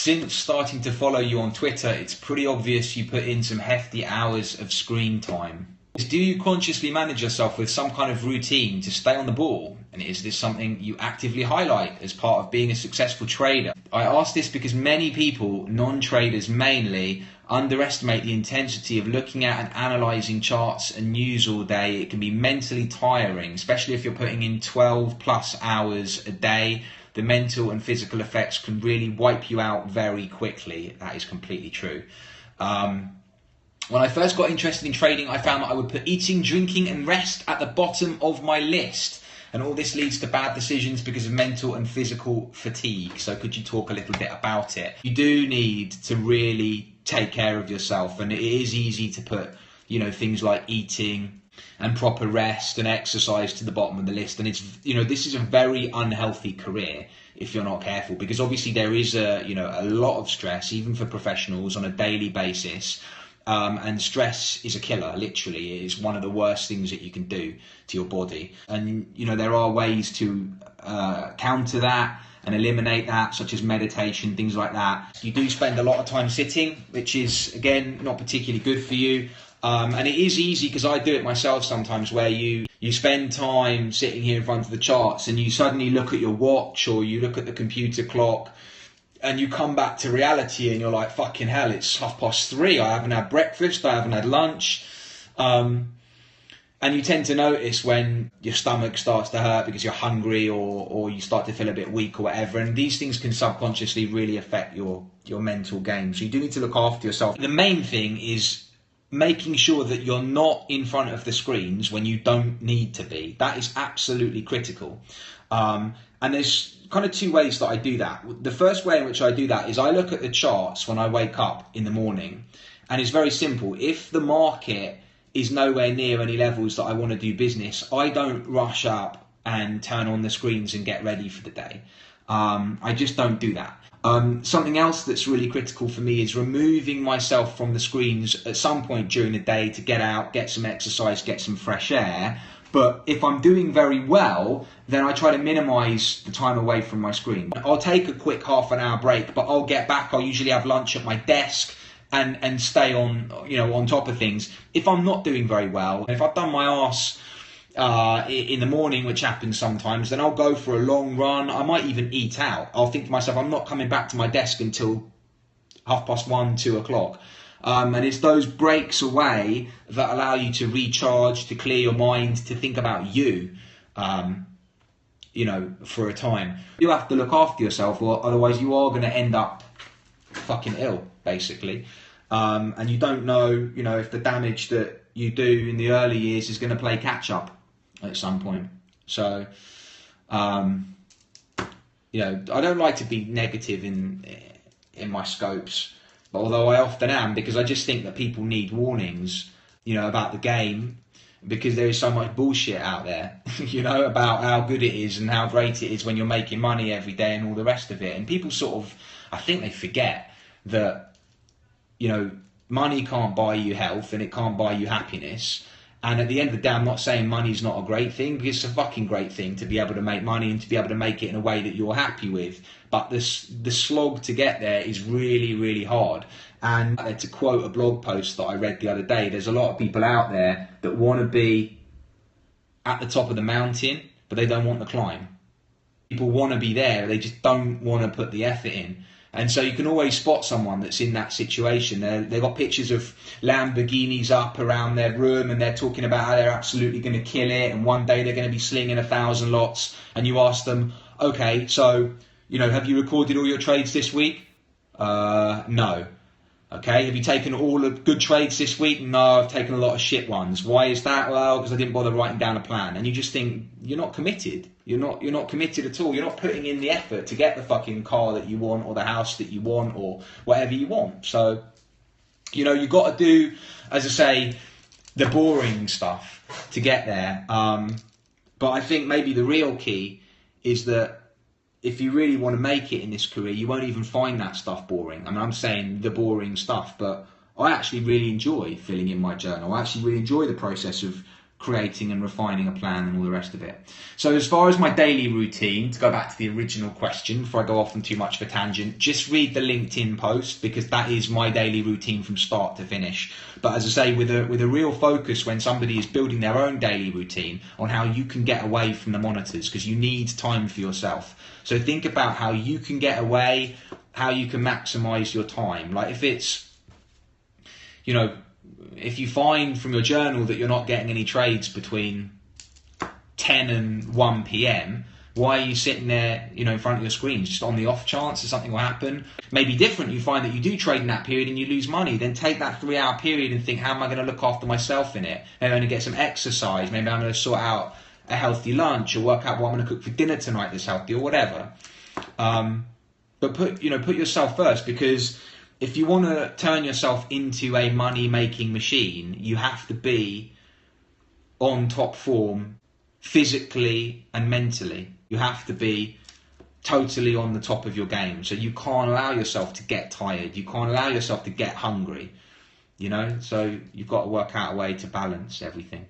Since starting to follow you on Twitter, it's pretty obvious you put in some hefty hours of screen time. Do you consciously manage yourself with some kind of routine to stay on the ball? And is this something you actively highlight as part of being a successful trader? I ask this because many people, non-traders mainly, underestimate the intensity of looking at and analysing charts and news all day. It can be mentally tiring, especially if you're putting in 12 plus hours a day. The mental and physical effects can really wipe you out very quickly. That is completely true. When I first got interested in trading, I found that I would put eating, drinking and rest at the bottom of my list. And all this leads to bad decisions because of mental and physical fatigue. So could you talk a little bit about it? You do need to really take care of yourself, and it is easy to put, things like eating and proper rest and exercise to the bottom of the list. And it's, this is a very unhealthy career if you're not careful, because obviously there is a lot of stress, even for professionals, on a daily basis. And stress is a killer, literally. It is one of the worst things that you can do to your body. And, there are ways to counter that and eliminate that, such as meditation, things like that. You do spend a lot of time sitting, which is, again, not particularly good for you. And it is easy, because I do it myself sometimes, where you spend time sitting here in front of the charts and you suddenly look at your watch or you look at the computer clock, and you come back to reality and you're like, fucking hell, it's 3:30. I haven't had breakfast, I haven't had lunch. And you tend to notice when your stomach starts to hurt because you're hungry, or you start to feel a bit weak or whatever. And these things can subconsciously really affect your mental game. So you do need to look after yourself. The main thing is making sure that you're not in front of the screens when you don't need to be. That is absolutely critical. And there's kind of two ways that I do that. The first way in which I do that is I look at the charts when I wake up in the morning, and it's very simple. If the market is nowhere near any levels that I want to do business, I don't rush up and turn on the screens and get ready for the day. I just don't do that. Something else that's really critical for me is removing myself from the screens at some point during the day to get out, get some exercise, get some fresh air. But if I'm doing very well, then I try to minimize the time away from my screen. I'll take a quick half an hour break, but I'll get back. I'll usually have lunch at my desk and stay on top of things. If I'm not doing very well, if I've done my arse in the morning, which happens sometimes, then I'll go for a long run. I might even eat out. I'll think to myself, I'm not coming back to my desk until 1:30, 2 o'clock. And it's those breaks away that allow you to recharge, to clear your mind, to think about you, for a time. You have to look after yourself, or otherwise you are going to end up fucking ill, basically. And you don't know, if the damage that you do in the early years is going to play catch up at some point. So, I don't like to be negative in my scopes. But although I often am, because I just think that people need warnings, about the game, because there is so much bullshit out there, about how good it is and how great it is when you're making money every day and all the rest of it. And people I think they forget that, money can't buy you health and it can't buy you happiness. And at the end of the day, I'm not saying money's not a great thing, because it's a fucking great thing to be able to make money and to be able to make it in a way that you're happy with. But the slog to get there is really, really hard. And to quote a blog post that I read the other day, there's a lot of people out there that want to be at the top of the mountain, but they don't want the climb. People want to be there, they just don't want to put the effort in. And so you can always spot someone that's in that situation. They've got pictures of Lamborghinis up around their room, and they're talking about how they're absolutely going to kill it, and one day they're going to be slinging 1,000 lots. And you ask them, okay, so, have you recorded all your trades this week? No. Okay, have you taken all the good trades this week? No, I've taken a lot of shit ones. Why is that? Well, because I didn't bother writing down a plan. And you just think, you're not committed. You're not committed at all. You're not putting in the effort to get the fucking car that you want, or the house that you want, or whatever you want. So, you've got to do, as I say, the boring stuff to get there. But I think maybe the real key is that if you really want to make it in this career, you won't even find that stuff boring. I mean, I'm saying the boring stuff, but I actually really enjoy filling in my journal. I actually really enjoy the process of creating and refining a plan and all the rest of it. So as far as my daily routine, to go back to the original question before I go off on too much of a tangent, just read the LinkedIn post, because that is my daily routine from start to finish. But as I say, with a real focus when somebody is building their own daily routine on how you can get away from the monitors, because you need time for yourself. So think about how you can get away, how you can maximize your time. Like if it's, you know, if you find from your journal that you're not getting any trades between 10 and 1 p.m, why are you sitting there, you know, in front of your screen? Just on the off chance that something will happen? Maybe different, you find that you do trade in that period and you lose money. Then take that 3-hour period and think, how am I going to look after myself in it? Maybe I'm going to get some exercise. Maybe I'm going to sort out a healthy lunch, or work out what I'm going to cook for dinner tonight that's healthy, or whatever. But put yourself first, because if you want to turn yourself into a money-making machine, you have to be on top form physically and mentally. You have to be totally on the top of your game. So you can't allow yourself to get tired. You can't allow yourself to get hungry. You know, so you've got to work out a way to balance everything.